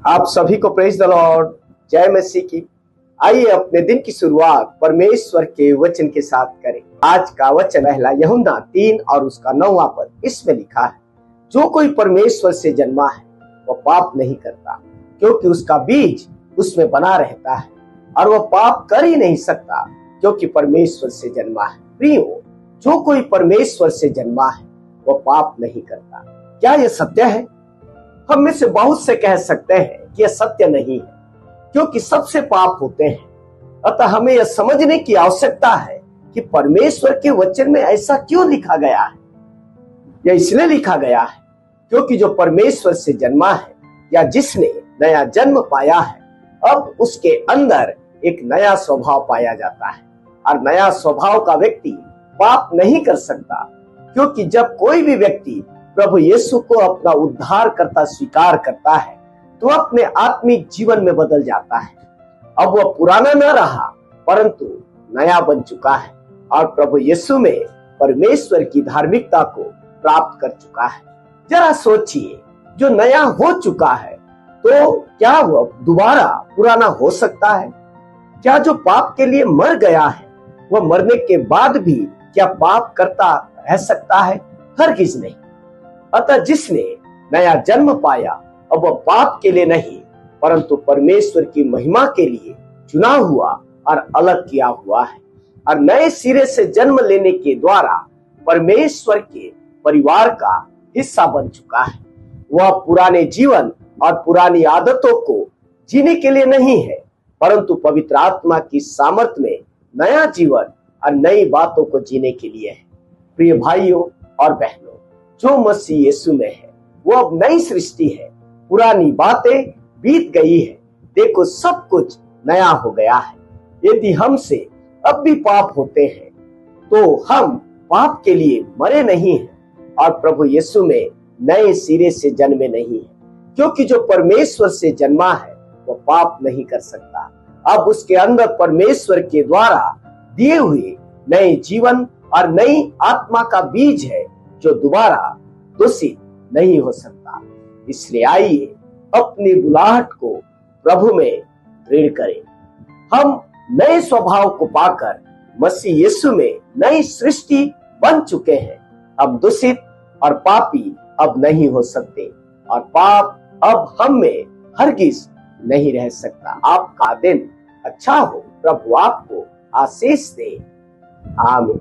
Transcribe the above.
आप सभी को प्रेज द लॉर्ड, जय मसीह की। आइए अपने दिन की शुरुआत परमेश्वर के वचन के साथ करें। आज का वचन पहला यूहन्ना 3 और उसका 9वां पद। इसमें लिखा है, जो कोई परमेश्वर से जन्मा है वह पाप नहीं करता, क्योंकि उसका बीज उसमें बना रहता है, और वह पाप कर ही नहीं सकता, क्योंकि परमेश्वर से जन्मा है। प्रियो, जो कोई परमेश्वर से जन्मा है वह पाप नहीं करता। क्या यह सत्य है? हम में से बहुत से कह सकते हैं कि यह सत्य नहीं है, क्योंकि सबसे पाप होते हैं। अतः हमें यह समझने की आवश्यकता है कि परमेश्वर के वचन में ऐसा क्यों लिखा गया है। यह इसलिए लिखा गया है क्योंकि जो परमेश्वर से जन्मा है या जिसने नया जन्म पाया है, अब उसके अंदर एक नया स्वभाव पाया जाता है, और नया स्वभाव का व्यक्ति पाप नहीं कर सकता, क्योंकि जब कोई भी व्यक्ति प्रभु यीशु को अपना उद्धारकर्ता स्वीकार करता है तो अपने आत्मिक जीवन में बदल जाता है। अब वह पुराना न रहा परंतु नया बन चुका है, और प्रभु यीशु में परमेश्वर की धार्मिकता को प्राप्त कर चुका है। जरा सोचिए, जो नया हो चुका है तो क्या वह दोबारा पुराना हो सकता है? क्या जो पाप के लिए मर गया है वह मरने के बाद भी क्या पाप करता रह सकता है? हरगिज नहीं। अतः जिसने नया जन्म पाया, अब वह पाप के लिए नहीं परंतु परमेश्वर की महिमा के लिए चुना हुआ और अलग किया हुआ है, और नए सिरे से जन्म लेने के द्वारा परमेश्वर के परिवार का हिस्सा बन चुका है। वह पुराने जीवन और पुरानी आदतों को जीने के लिए नहीं है, परंतु पवित्र आत्मा की सामर्थ्य में नया जीवन और नई बातों को जीने के लिए है। प्रिय भाइयों और बहनों, जो मसीह यीशु में है वो अब नई सृष्टि है। पुरानी बातें बीत गई है, देखो सब कुछ नया हो गया है। यदि हमसे अब भी पाप होते हैं तो हम पाप के लिए मरे नहीं हैं और प्रभु यीशु में नए सिरे से जन्मे नहीं हैं, क्योंकि जो परमेश्वर से जन्मा है वो पाप नहीं कर सकता। अब उसके अंदर परमेश्वर के द्वारा दिए हुए नए जीवन और नई आत्मा का बीज है, जो दोबारा दूषित नहीं हो सकता। इसलिए आइए अपनी बुलाहट को प्रभु में दृढ़ करें। हम नए स्वभाव को पाकर मसीह यीशु में नई सृष्टि बन चुके हैं। अब दूषित और पापी अब नहीं हो सकते, और पाप अब हम में हरगिज नहीं रह सकता। आपका दिन अच्छा हो। प्रभु आपको आशीष दे। आमीन।